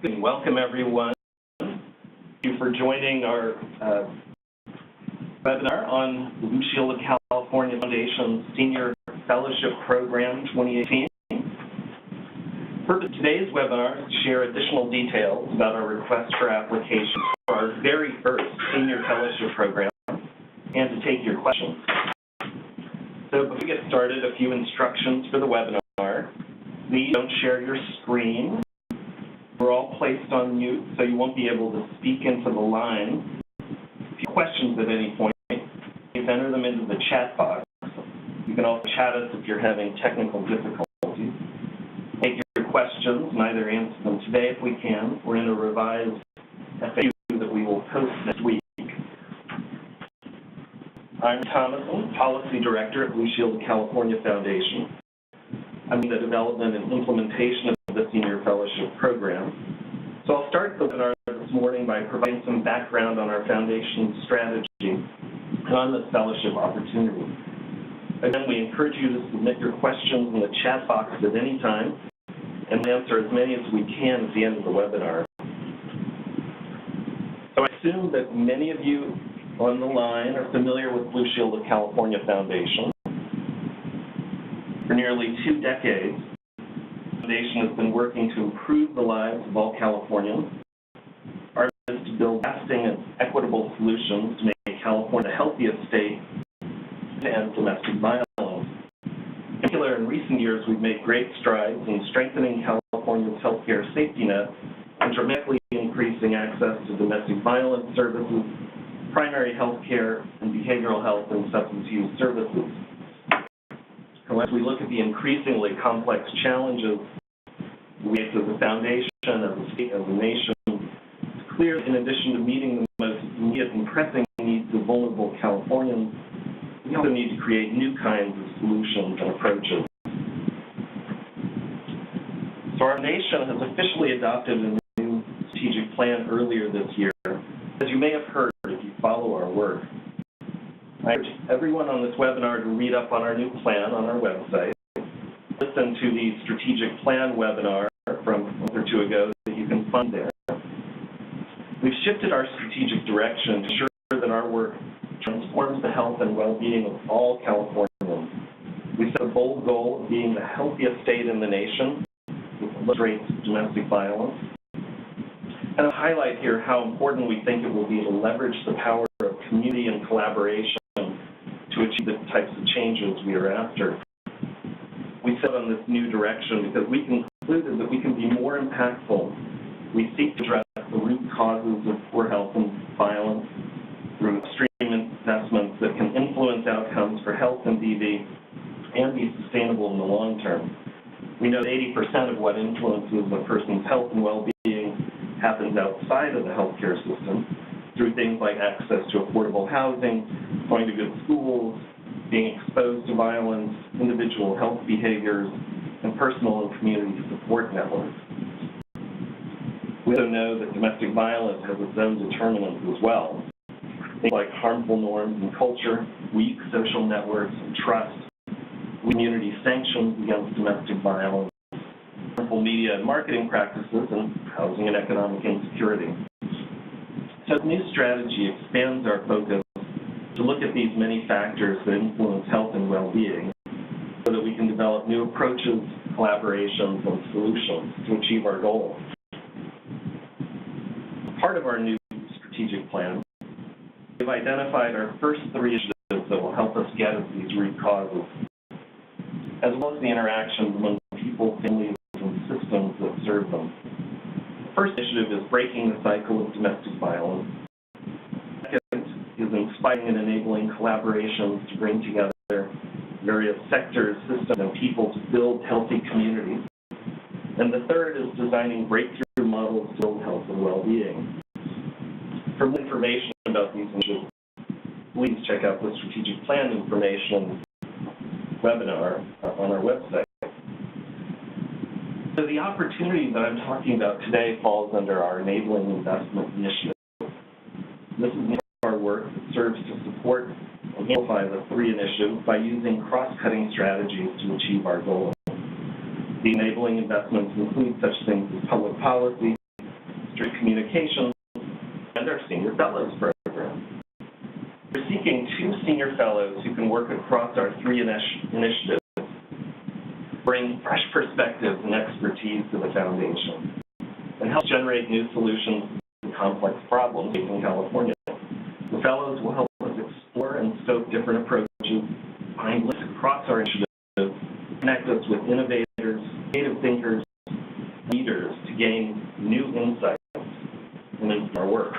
Welcome, everyone. Thank you for joining our webinar on the Blue Shield of California Foundation's Senior Fellowship Program 2018. The purpose of today's webinar is to share additional details about our request for application for our very first Senior Fellowship Program and to take your questions. So before we get started, a few instructions for the webinar. Please don't share your screen. We're all placed on mute, so you won't be able to speak into the line. If you have questions at any point, please enter them into the chat box. You can also chat us if you're having technical difficulties. Take your questions and either answer them today if we can, or in a revised FAQ that we will post next week. I'm Thomason, Policy Director at Blue Shield of California Foundation. I'm in the development and implementation of the Senior Fellowship Program. So I'll start the webinar this morning by providing some background on our foundation's strategy and on this fellowship opportunity. Again, we encourage you to submit your questions in the chat box at any time, and we'll answer as many as we can at the end of the webinar. So I assume that many of you on the line are familiar with Blue Shield of California Foundation. For nearly 2 decades, the Foundation has been working to improve the lives of all Californians. Our goal is to build lasting and equitable solutions to make California the healthiest state to end domestic violence. In particular, in recent years, we've made great strides in strengthening California's healthcare safety net and dramatically increasing access to domestic violence services, primary health care, and behavioral health and substance use services. As we look at the increasingly complex challenges we face as a foundation, as a state, as a nation, it's clear that in addition to meeting the most immediate and pressing needs of vulnerable Californians, we also need to create new kinds of solutions and approaches. So our nation has officially adopted a new strategic plan earlier this year. As you may have heard if you follow our work, I urge everyone on this webinar to read up on our new plan on our website. Listen to the strategic plan webinar from a month or 2 ago that you can find there. We've shifted our strategic direction to ensure that our work transforms the health and well-being of all Californians. We set a bold goal of being the healthiest state in the nation with low rates of domestic violence. And I'll highlight here how important we think it will be to leverage the power of community and collaboration to achieve the types of changes we are after. We set on this new direction because we concluded that we can be more impactful. We seek to address the root causes of poor health and violence through upstream investments that can influence outcomes for health and DV and be sustainable in the long term. We know that 80% of what influences a person's health and well-being happens outside of the healthcare system through things like access to affordable housing, going to good schools, being exposed to violence, individual health behaviors, and personal and community support networks. We also know that domestic violence has its own determinants as well. Things like harmful norms and culture, weak social networks and trust, community sanctions against domestic violence, harmful media and marketing practices, and housing and economic insecurity. So the new strategy expands our focus to look at these many factors that influence health and well-being so that we can develop new approaches, collaborations, and solutions to achieve our goals. Part of our new strategic plan, we've identified our first 3 initiatives that will help us get at these root causes, as well as the interactions among people, families, and systems that serve them. The first initiative is breaking the cycle of domestic violence. Second is inspiring and enabling collaborations to bring together various sectors, systems, and people to build healthy communities. And the third is designing breakthrough models to build health and well-being. For more information about these initiatives, please check out the strategic plan information webinar on our website. So the opportunity that I'm talking about today falls under our Enabling Investment Initiative. This is our work that serves to support and amplify the 3 initiatives by using cross-cutting strategies to achieve our goals. The enabling investments include such things as public policy, Security Communications, and our Senior Fellows program. We're seeking 2 senior fellows who can work across our 3 initiatives, bring fresh perspectives and expertise to the Foundation, and help generate new solutions to complex problems facing California. The fellows will help us explore and scope different approaches, find links across our initiatives, connect us with innovators, creative thinkers, leaders to gain new insights in our work.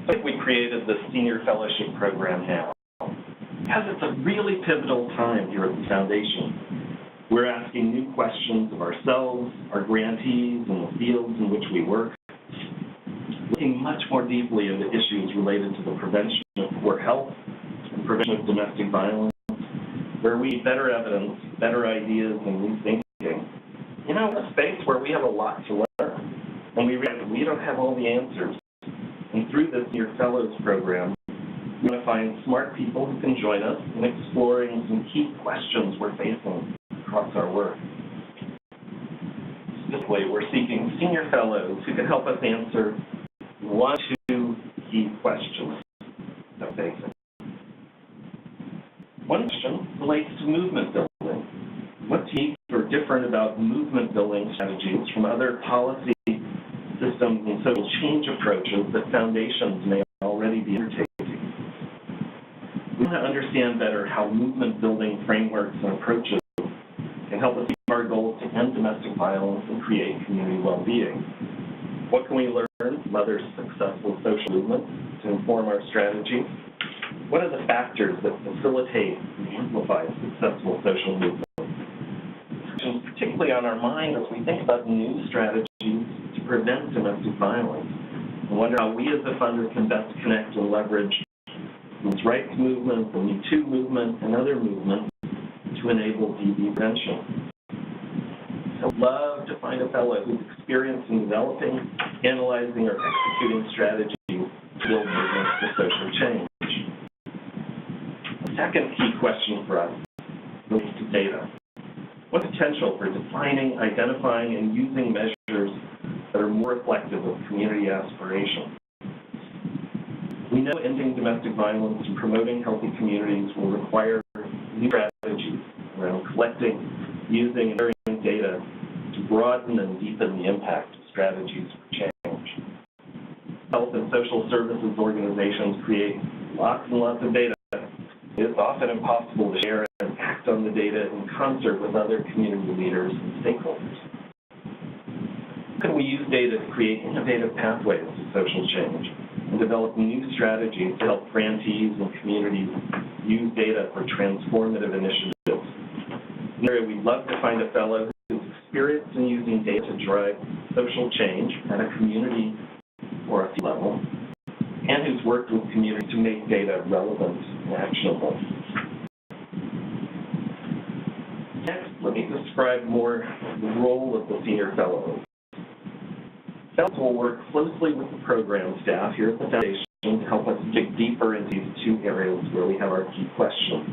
I think we created the Senior Fellowship Program now because it's a really pivotal time here at the Foundation. We're asking new questions of ourselves, our grantees, and the fields in which we work, looking much more deeply into issues related to the prevention of poor health and prevention of domestic violence, where we need better evidence, better ideas, and new thinking. You know, a space where we have a lot to learn, and we realize we don't have all the answers. And through this Senior Fellows program, we want to find smart people who can join us in exploring some key questions we're facing across our work. Specifically, we're seeking senior fellows who can help us answer 1 or 2 key questions that we're facing. One question relates to movement building. What's unique or different about movement building strategies from other policy systems and social change approaches that foundations may already be undertaking? We want to understand better how movement building frameworks and approaches can help us achieve our goals to end domestic violence and create community well-being. What can we learn from other successful social movements to inform our strategy? What are the factors that facilitate and amplify successful social movements? Particularly on our mind as we think about new strategies to prevent domestic violence. I wonder how we as a funder can best connect and leverage the Women's Rights Movement, the Me Too movement, and other movements to enable DV prevention. So I'd love to find a fellow who's experienced in developing, analyzing, or executing strategies to build movements for social change. The second key question for us relates to data. What's the potential for defining, identifying, and using measures that are more reflective of community aspiration? We know ending domestic violence and promoting healthy communities will require new strategies around collecting, using, and sharing data to broaden and deepen the impact of strategies for change. Health and social services organizations create lots and lots of data. It's often impossible to share and act on the data in concert with other community leaders and stakeholders. How can we use data to create innovative pathways to social change and develop new strategies to help grantees and communities use data for transformative initiatives? In an area we'd love to find a fellow who's experienced in using data to drive social change at a community or a field level, and who's worked with communities to make data relevant and actionable. Next, let me describe more the role of the senior fellows. Fellows will work closely with the program staff here at the Foundation to help us dig deeper into these 2 areas where we have our key questions.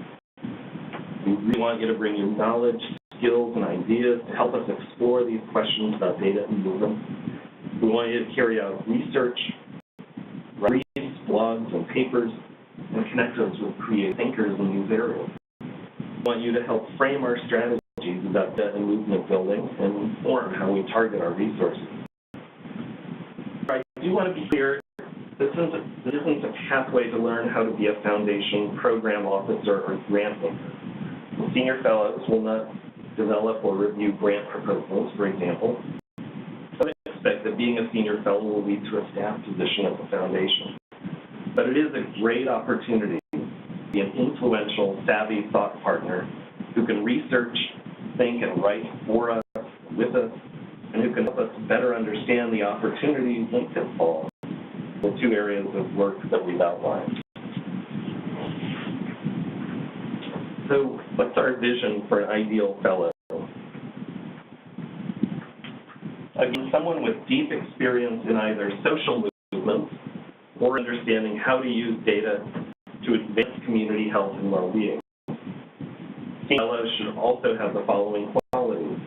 We really want you to bring your knowledge, skills, and ideas to help us explore these questions about data and movement. We want you to carry out research, write blogs and papers, and connect us with creative thinkers in these areas. We want you to help frame our strategies about data and movement building and inform how we target our resources. I do want to be clear, this isn't a pathway to learn how to be a Foundation program officer or grant maker. The senior fellows will not develop or review grant proposals, for example. But I expect that being a senior fellow will lead to a staff position at the Foundation. But it is a great opportunity to be an influential, savvy thought partner who can research, think, and write for us, with us, and who can help us better understand the opportunities and pitfalls in the 2 areas of work that we've outlined. So, what's our vision for an ideal fellow? Again, someone with deep experience in either social movements or understanding how to use data to advance community health and well-being. Fellows should also have the following qualities: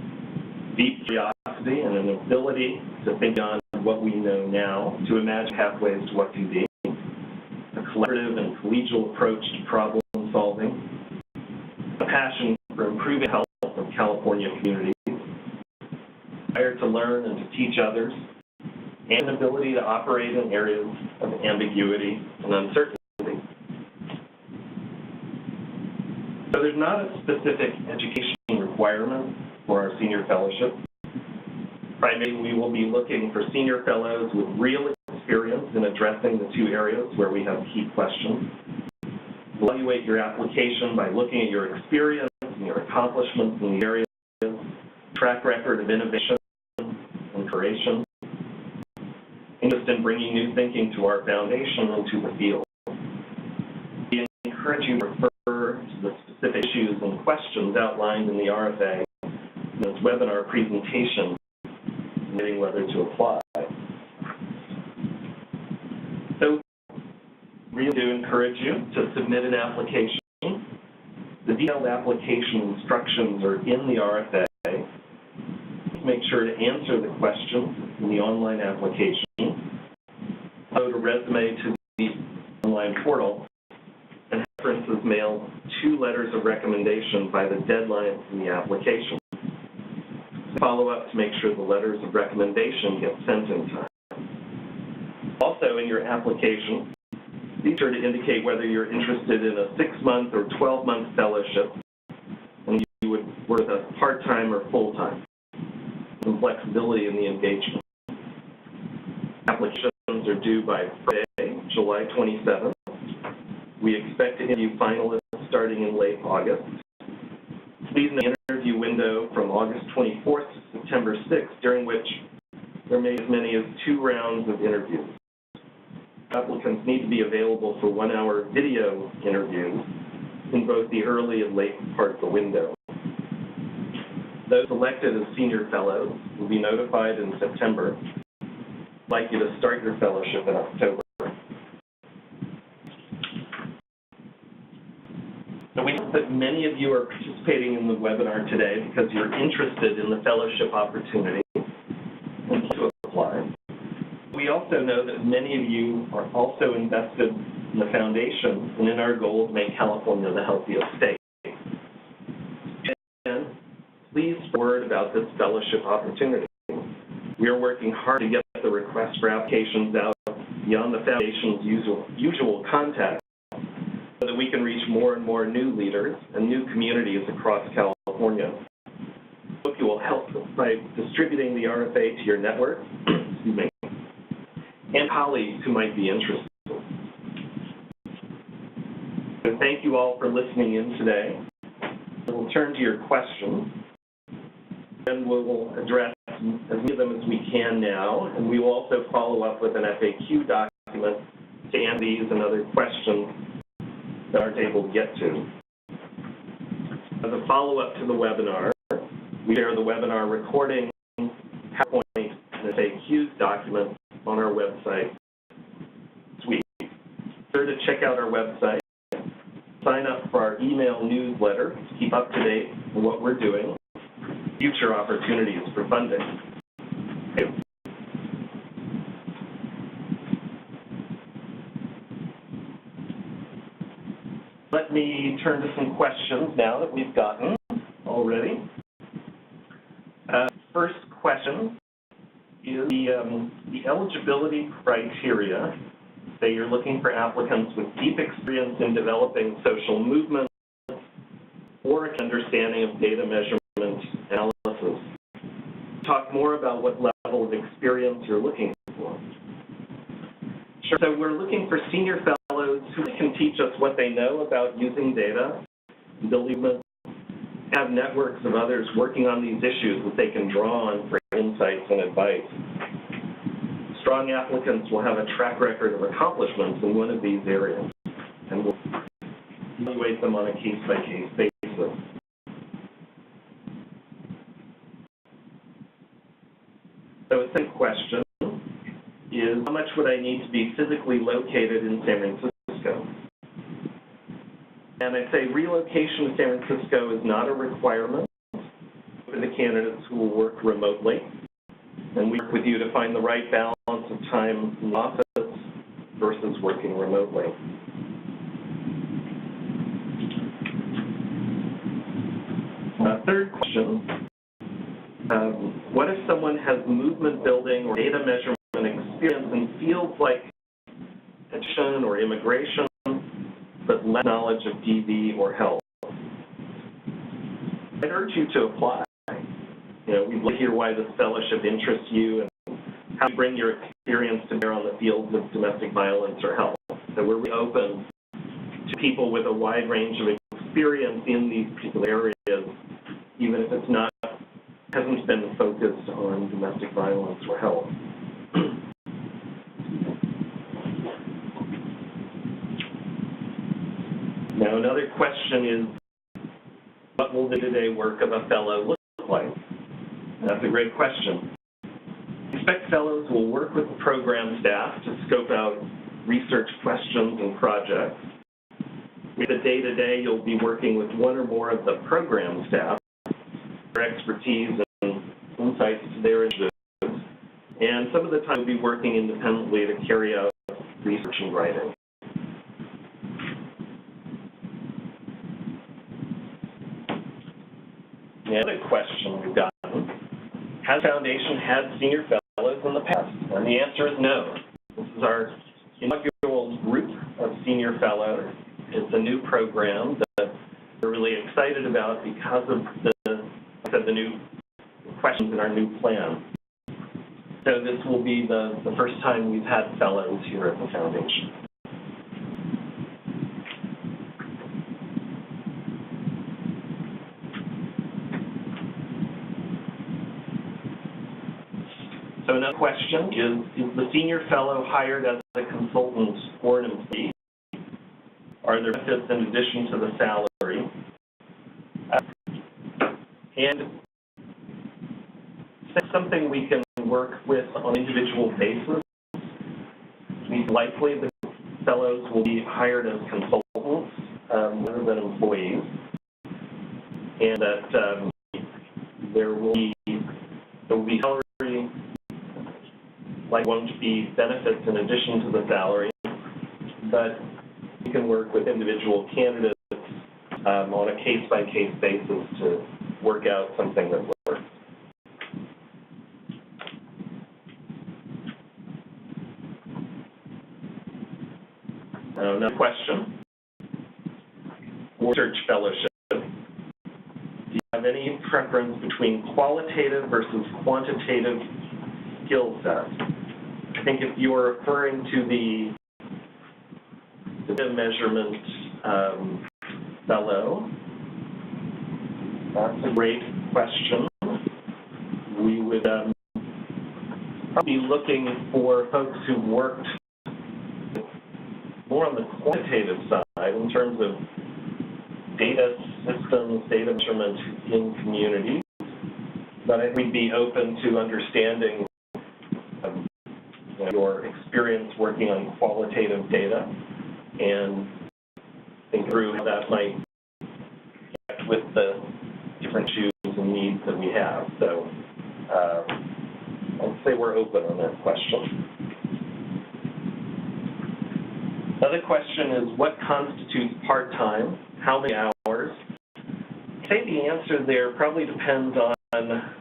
deep curiosity and an ability to think beyond what we know now, to imagine pathways to what can be, a collaborative and collegial approach to problem solving, a passion for improving the health of California communities, desire to learn and to teach others, and an ability to operate in areas of ambiguity and uncertainty. So there's not a specific education requirement for our senior fellowship. Primarily, we will be looking for senior fellows with real experience in addressing the two areas where we have key questions. Evaluate your application by looking at your experience and your accomplishments in the areas, track record of innovation and creation, interest in bringing new thinking to our foundation and to the field. We encourage you to refer to the specific issues and questions outlined in the RFA in this webinar presentation, deciding whether to apply. So we do encourage you to submit an application. The detailed application instructions are in the RFA. Make sure to answer the questions in the online application. Upload a resume to the online portal, and references mailed 2 letters of recommendation by the deadline in the application. Follow up to make sure the letters of recommendation get sent in time. Also, in your application, be sure to indicate whether you're interested in a 6-month or 12-month fellowship, and you would work with us part-time or full-time. Some flexibility in the engagement. Applications are due by Friday, July 27th. We expect to interview finalists starting in late August. Please note the interview window from August 24th to September 6th, during which there may be as many as 2 rounds of interviews. Applicants need to be available for 1-hour video interviews in both the early and late part of the window. Those selected as senior fellows will be notified in September. I'd like you to start your fellowship in October. So we hope that many of you are participating in the webinar today because you're interested in the fellowship opportunity and to apply. We also know that many of you are also invested in the foundation and in our goal to make California the healthiest state. And please spread word about this fellowship opportunity. We are working hard to get the requests for applications out beyond the foundation's usual contact so that we can reach more and more new leaders and new communities across California. I hope you will help by distributing the RFA to your network excuse me, and colleagues who might be interested. So thank you all for listening in today. We'll turn to your questions, and we will address as many of them as we can now, and we will also follow up with an FAQ document to answer these and other questions that aren't able to get to. As a follow-up to the webinar, we share the webinar recording, PowerPoint, and FAQs document on our website this week. Be sure to check out our website, sign up for our email newsletter to keep up to date on what we're doing, future opportunities for funding. Okay. Let me turn to some questions now that we've gotten already. First question is the eligibility criteria. Say you're looking for applicants with deep experience in developing social movements or an understanding of data measurement analysis. Talk more about what level of experience you're looking for. Sure. So we're looking for senior fellows who can teach us what they know about using data, building movements, have networks of others working on these issues that they can draw on for insights and advice. Strong applicants will have a track record of accomplishments in one of these areas, and we'll evaluate them on a case-by-case basis. So a second question is, how much would I need to be physically located in San Francisco? And I'd say relocation to San Francisco is not a requirement for the candidates who will work remotely. and we work with you to find the right balance of time in the office versus working remotely. Third question, what if someone has movement building or data measurement experience in fields like education or immigration, but less knowledge of DV or health? I'd urge you to apply. We'd love to hear why this fellowship interests you and how you bring your experience to bear on the fields of domestic violence or health. So we're really open to people with a wide range of experience in these particular areas, even if it's hasn't been focused on domestic violence or health. Now, another question is, what will the day-to-day work of a fellow look like? That's a great question. We expect fellows will work with the program staff to scope out research questions and projects. With the day-to-day, you'll be working with one or more of the program staff, their expertise and insights to their initiatives, and some of the time you'll be working independently to carry out research and writing. Another question we've gotten, has the Foundation had senior fellows in the past? And the answer is no. This is our inaugural group of senior fellows. It's a new program that we're really excited about because of the new questions in our new plan. So this will be the first time we've had fellows here at the Foundation. So another question is the senior fellow hired as a consultant or an employee? Are there benefits in addition to the salary? And something we can work with on an individual basis. It's likely the fellows will be hired as consultants rather than employees, and that there will be salary, like won't be benefits in addition to the salary, but you can work with individual candidates on a case-by-case basis to work out something that works. Another question. Research fellowship. Do you have any preference between qualitative versus quantitative skill sets? I think if you're referring to the data measurement fellow, that's a great question. We would probably be looking for folks who worked more on the quantitative side in terms of data systems, data measurement in communities. But I think we'd be open to understanding your experience working on qualitative data and think through how that might connect with the different issues and needs that we have. So I'd say we're open on that question. Another question is, what constitutes part-time? How many hours? I'd say the answer there probably depends on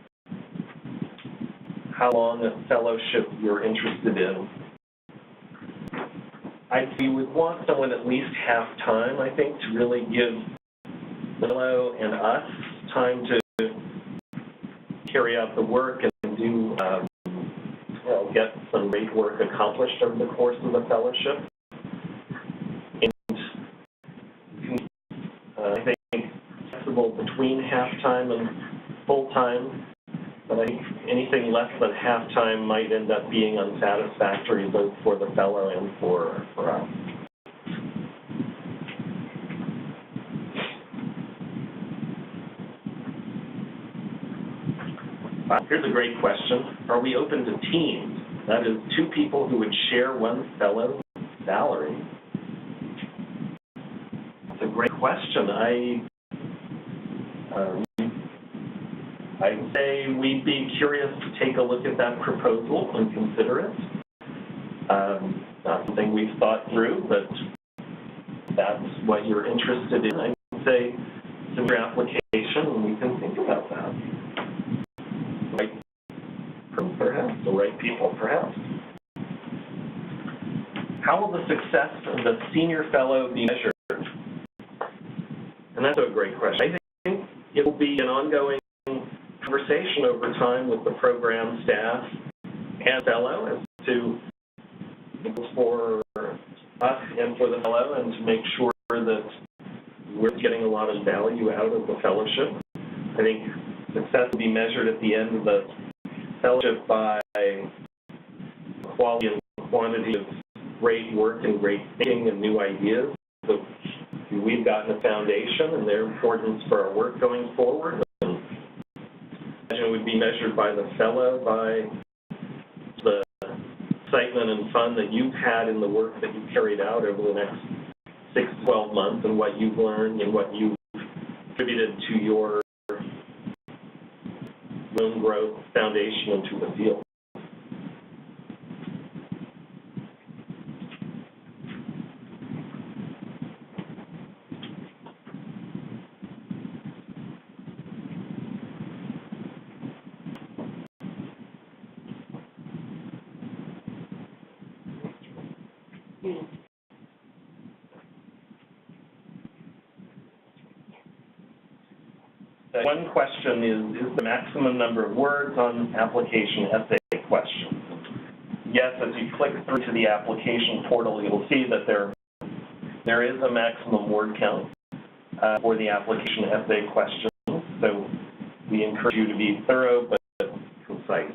how long a fellowship you're interested in. We would want someone at least half-time, I think, to really give the fellow and us time to carry out the work and do, get some great work accomplished over the course of the fellowship. I think flexible between half-time and full-time, but I think anything less than half-time might end up being unsatisfactory both for the fellow and for us. Here's a great question. Are we open to teams? That is, two people who would share one fellow's salary. That's a great question. I'd say we'd be curious to take a look at that proposal and consider it. Not something we've thought through, but that's what you're interested in. I'd say submit your application and we can think about that. Right, perhaps, the right people, perhaps. How will the success of the senior fellow be measured? And that's a great question. I think it will be an ongoing conversation over time with the program staff and fellow as to for us and for the fellow, and to make sure that we're getting a lot of value out of the fellowship. I think success will be measured at the end of the fellowship by quality and quantity of great work and great thinking and new ideas. So we've gotten a foundation and their importance for our work going forward. And it would be measured by the fellow, by the excitement and fun that you've had in the work that you carried out over the next 6 to 12 months and what you've learned and what you've contributed to your own growth foundation into the field. One question is the maximum number of words on application essay questions? Yes, as you click through to the application portal, you'll see that there is a maximum word count for the application essay questions. So we encourage you to be thorough but concise.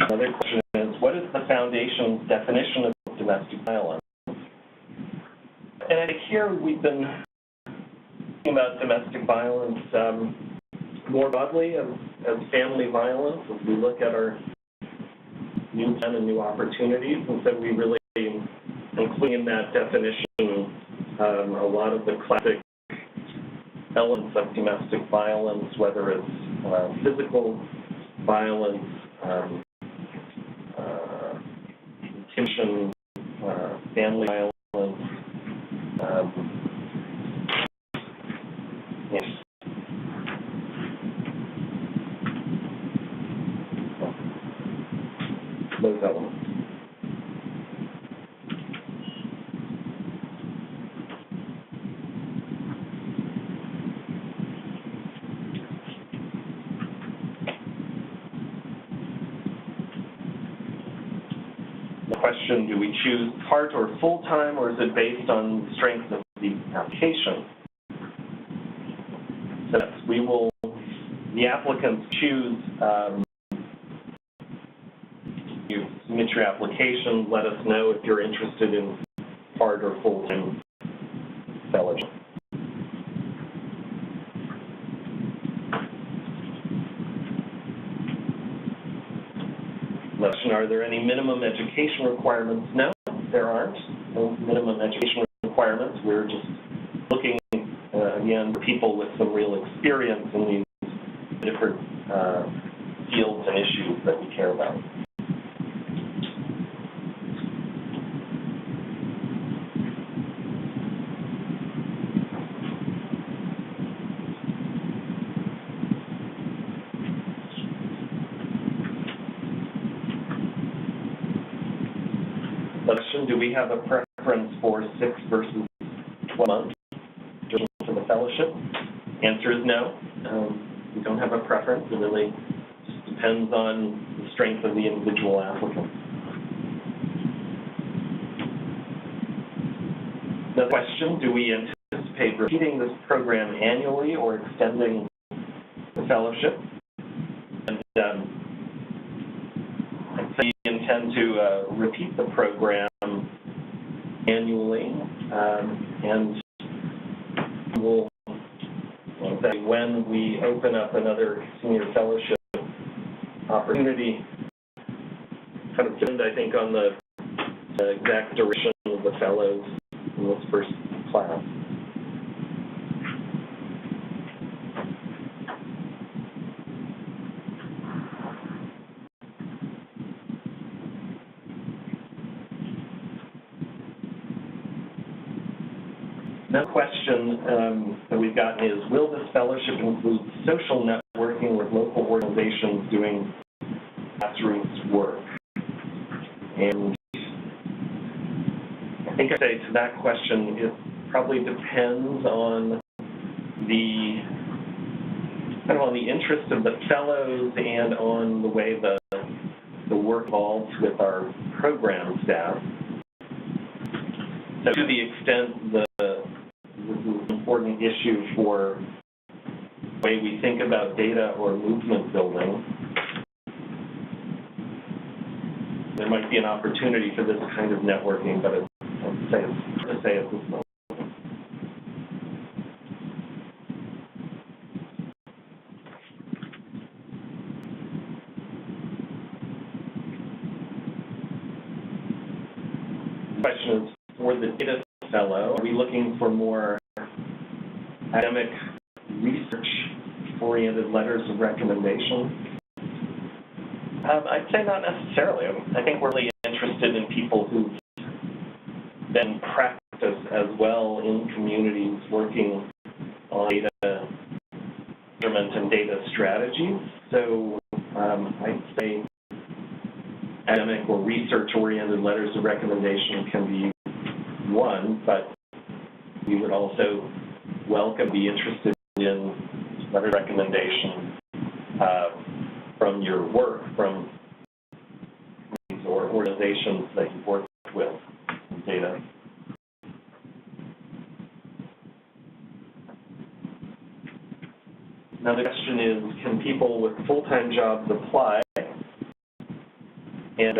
Another question is, what is the Foundation's definition of domestic violence? And here we've been talking about domestic violence more broadly as family violence as we look at our new plan and new opportunities. And so we really include in that definition a lot of the classic elements of domestic violence, whether it's physical violence, intimidation, family violence, yes. Those elements. Question, do we choose part or full-time, or is it based on the strength of the application? So the applicants choose, you submit your application, let us know if you're interested in part or full-time fellowship. Are there any minimum education requirements? No, there aren't. No minimum education requirements. We're just looking, again, for people with some real experience in these different fields and issues that we care about. Do we have a preference for 6 versus 12 months for the fellowship? Answer is no. We don't have a preference. It really just depends on the strength of the individual applicant. Another question, do we anticipate anticipate repeating this program annually or extending the fellowship. And I'd say we intend to repeat the program annually, and we'll, when we open up another senior fellowship opportunity, kind of depend, I think, on the exact duration of the fellows in this first class. Another question that we've gotten is, will this fellowship include social networking with local organizations doing grassroots work? And I think I'd say to that question, it probably depends on the interest of the fellows and on the way the work evolves with our program staff. So to the extent this is an important issue for the way we think about data or movement building, there might be an opportunity for this kind of networking, but I'd say it's hard to say at this moment. The question is, for the data fellow, are we looking for more academic research-oriented letters of recommendation? I'd say not necessarily. I think we're really interested in people who've been practiced as well in communities working on data measurement and data strategies. So I'd say academic or research-oriented letters of recommendation can be one, but we would also welcome, be interested in letter of recommendation from your work, from or organizations that you've worked with in data. Another question is, can people with full-time jobs apply? And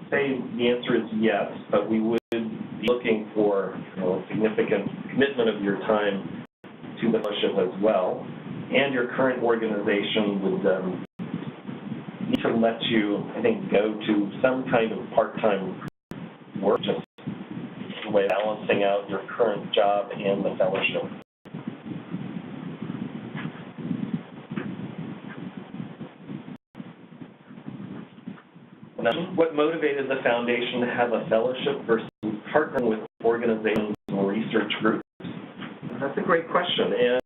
say the answer is yes, but we would be looking for a significant commitment of your time to the fellowship as well. And your current organization would need to let you, I think, go to some kind of part-time work, just a way of balancing out your current job and the fellowship. Now, what motivated the foundation to have a fellowship versus partnering with organizations or research groups? That's a great question, and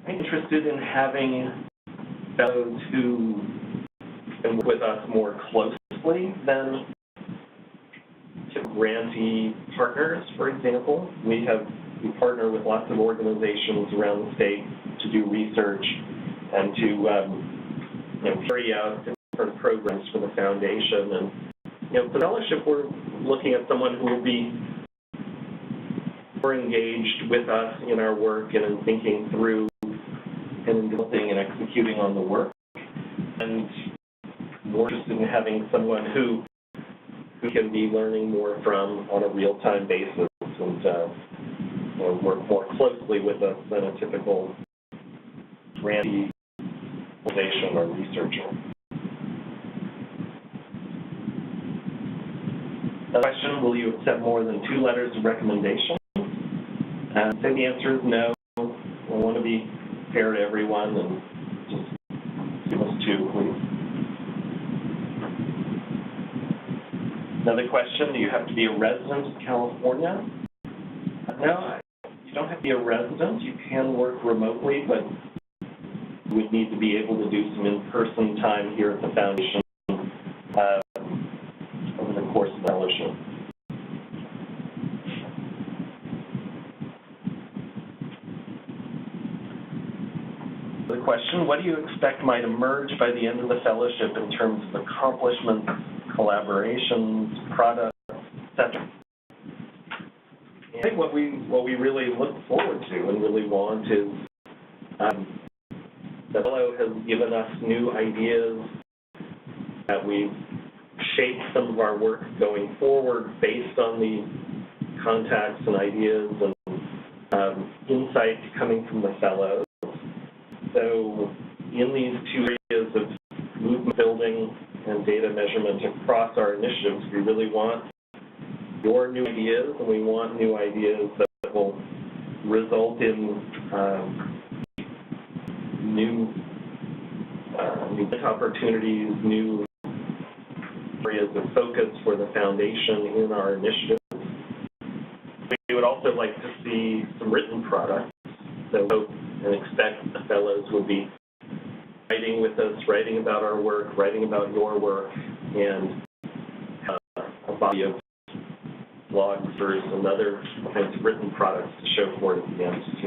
I'm interested in having fellows who can work with us more closely than grantee partners, for example. We partner with lots of organizations around the state to do research and to carry out different programs for the foundation. And the fellowship, we're looking at someone who will be more engaged with us in our work and in thinking through and in developing and executing on the work, and more interested in having someone who can be learning more from on a real-time basis and work more closely with us than a typical grantee organization or researcher. Another question, will you accept more than 2 letters of recommendation? And say the answer is no. We want to be fair to everyone and just give us 2, please. Another question, do you have to be a resident of California? No, you don't have to be a resident. You can work remotely, but you would need to be able to do some in-person time here at the foundation over the course of the fellowship. The question, what do you expect might emerge by the end of the fellowship in terms of accomplishments, collaborations, products, etc. I think what we really look forward to and really want is the fellow has given us new ideas that we've shaped some of our work going forward based on the contacts and ideas and insights coming from the fellows. So in these two areas of movement building and data measurement across our initiatives, we really want your new ideas, and we want new ideas that will result in new opportunities, new areas of focus for the foundation in our initiatives. We would also like to see some written products, so hope and expect the fellows will be writing with us, writing about our work, writing about your work, and a body of blogs and other kinds of written products to show for it at the end too.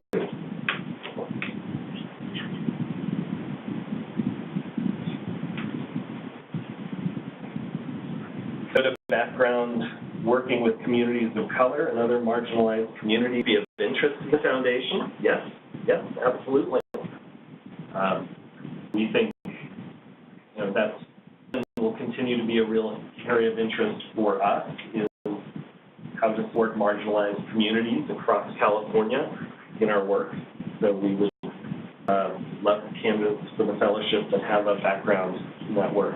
Bit of background: working with communities of color and other marginalized communities be of interest to the foundation? Yes, absolutely. We think that will continue to be a real area of interest for us, is how to support marginalized communities across California in our work. So we would love candidates for the fellowship that have a background in that work.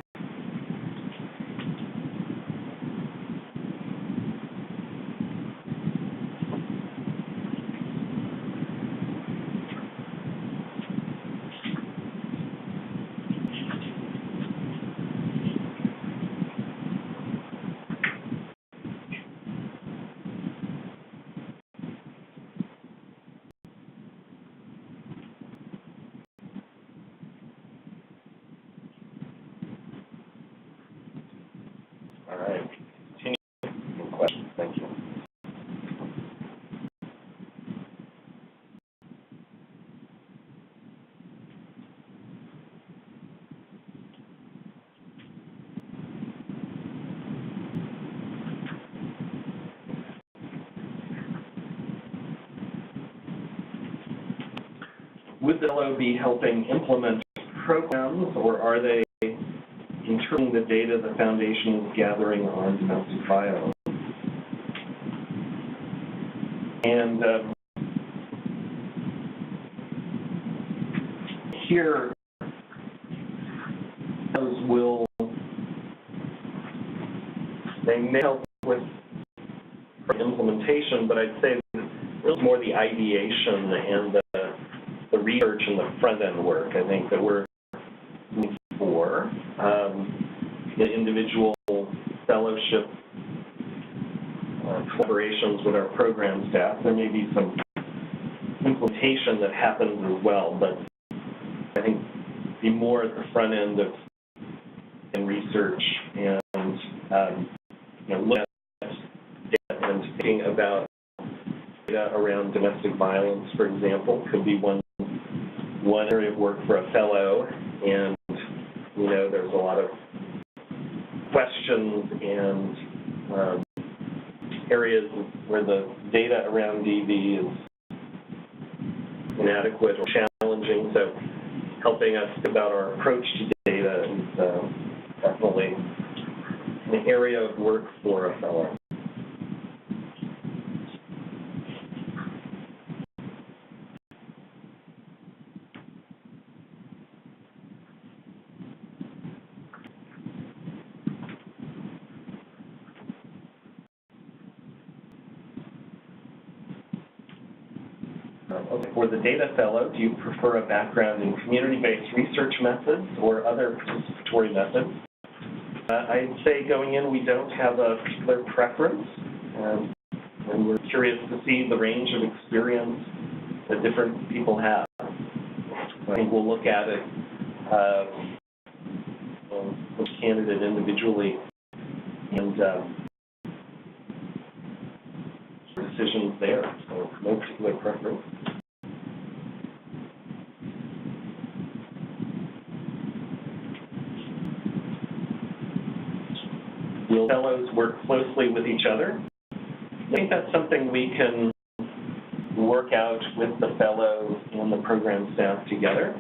All right. Continue questions. Thank you. Would the fellow be helping implement programs, or are they interpreting the data the foundation is gathering on domestic violence? And here, those they may help with implementation, but I'd say really more the ideation and the research and the front-end work, I think, that we're looking for. The individual fellowship collaborations with our program staff, there may be some implementation that happens as well, but I think be more at the front end of research and look at data and thinking about data around domestic violence, for example, could be one area of work for a fellow. And there's a lot of questions and areas where the data around DV is inadequate or challenging. So helping us think about our approach to data is definitely an area of work for a fellow. For the data fellow, do you prefer a background in community-based research methods or other participatory methods? I'd say going in, we don't have a particular preference, and we're curious to see the range of experience that different people have. I think we'll look at it, each candidate individually, and decisions there, so no particular preference. We'll field fellows work closely with each other. I think that's something we can work out with the fellows and the program staff together.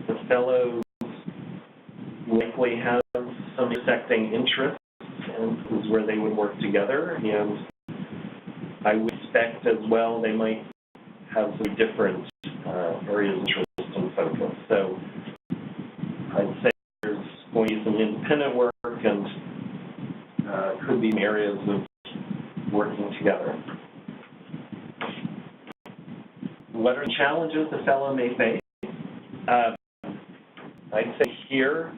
The fellows likely have some intersecting interests, and this is where they would work together. And I would expect as well they might have some different areas of interest and focus. So I'd say there's going to be some independent work and could be areas of working together. What are the challenges the fellow may face? I'd say here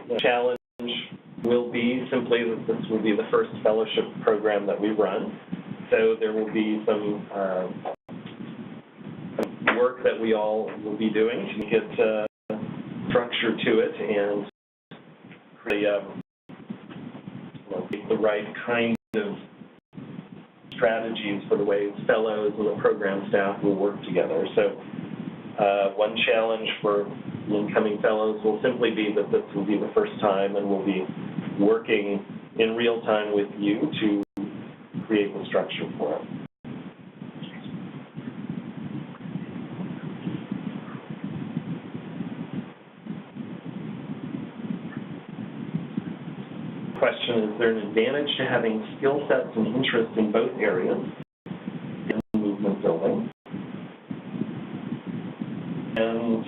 the challenge will be simply that this will be the first fellowship program that we run. So there will be some work that we all will be doing to get structure to it and create the right kind of strategies for the ways fellows and the program staff will work together. So one challenge for the incoming fellows will simply be that this will be the first time and we'll be working in real time with you to create the structure for it. Question, is there an advantage to having skill sets and interests in both areas in movement building? And,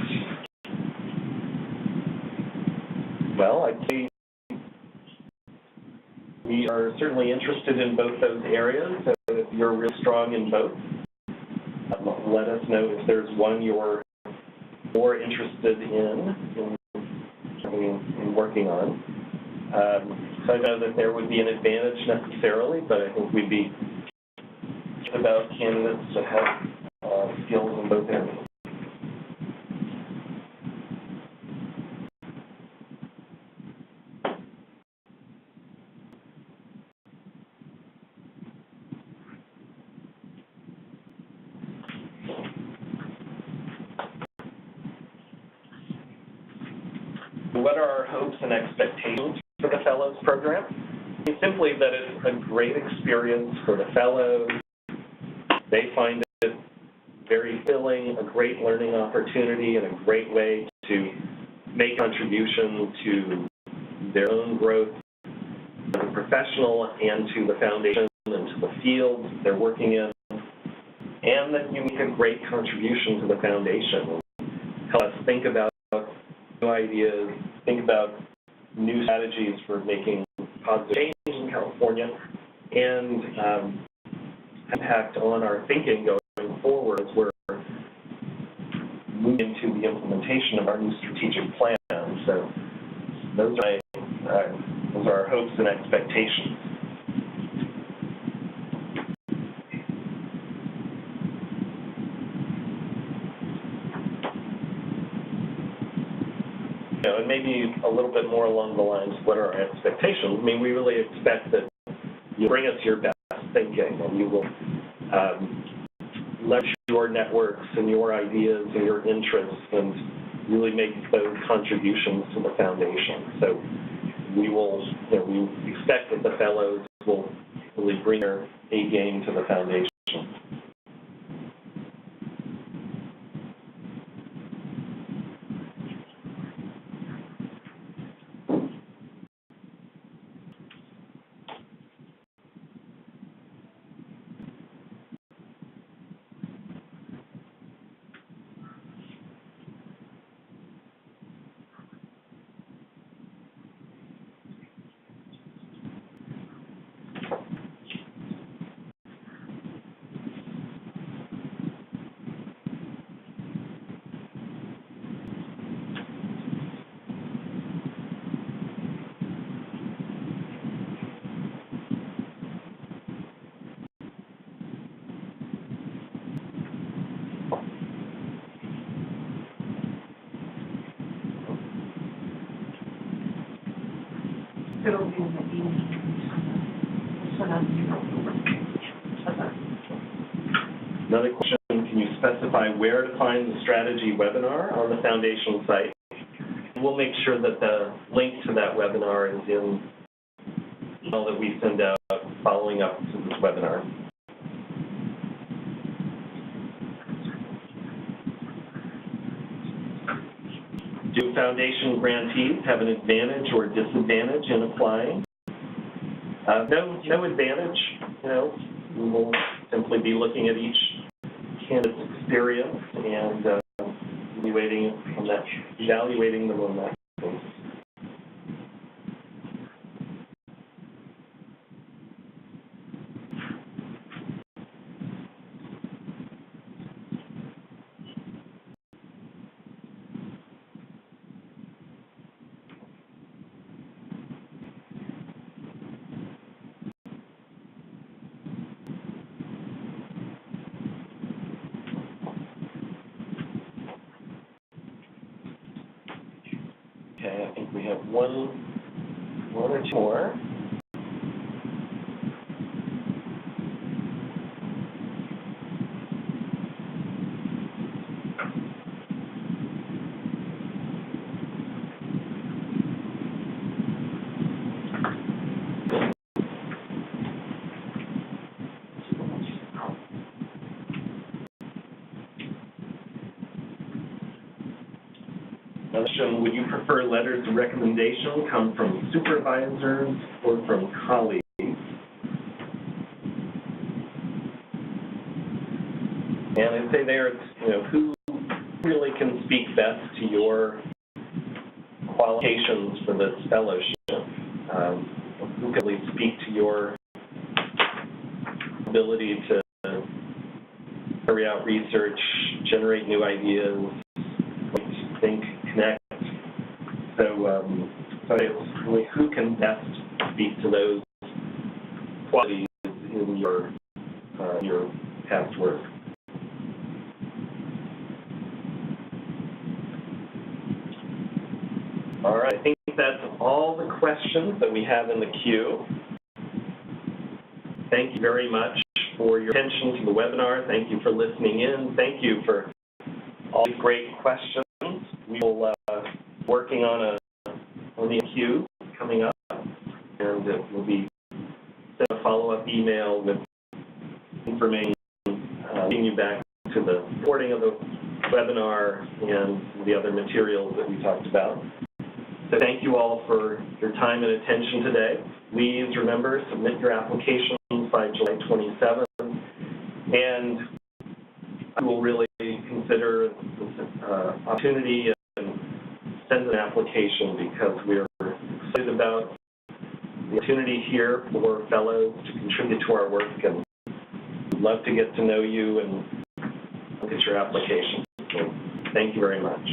well, I'd say we are certainly interested in both those areas, so if you're really strong in both, let us know if there's one you're more interested in working on. So I know that there would be an advantage necessarily, but I think we'd be about candidates that have skills in both areas. What are our hopes and expectations for the Fellows Program? Simply that it's a great experience for the Fellows. They find it very filling, a great learning opportunity, and a great way to make contribution to their own growth as a professional and to the foundation and to the field they're working in, and that you make a great contribution to the foundation. Help us think about new ideas, think about new strategies for making positive change in California, and impact on our thinking going forward as we're moving into the implementation of our new strategic plan. So those are our hopes and expectations. And maybe a little bit more along the lines of what are our expectations. I mean, we really expect that you bring us your best thinking and you will leverage your networks and your ideas and your interests and really make those contributions to the foundation. So we will, we expect that the fellows will really bring their A game to the foundation. Another question, can you specify where to find the strategy webinar on the Foundation site? We'll make sure that the link to that webinar is in email that we send out following up to this webinar. Do foundation grantees have an advantage or disadvantage in applying? No advantage. You know, we will simply be looking at each candidate's experience and evaluating them on that basis. Okay, I think we have one or two more. Would you prefer letters of recommendation come from supervisors or from colleagues? And I'd say there, it's, you know, who really can speak best to your qualifications for this fellowship? Who can really speak to your ability to carry out research, generate new ideas, think, connect? So it's really who can best speak to those qualities in your past work. All right, I think that's all the questions that we have in the queue. Thank you very much for your attention to the webinar. Thank you for listening in. Thank you for all these great questions. We will working on the queue coming up, and we'll be sending a follow-up email with information, getting you back to the recording of the webinar and the other materials that we talked about. So thank you all for your time and attention today. Please remember, submit your applications by July 27th, and we will really consider this opportunity and send an application because we're excited about the opportunity here for fellows to contribute to our work, and we'd love to get to know you and look at your application. So thank you very much.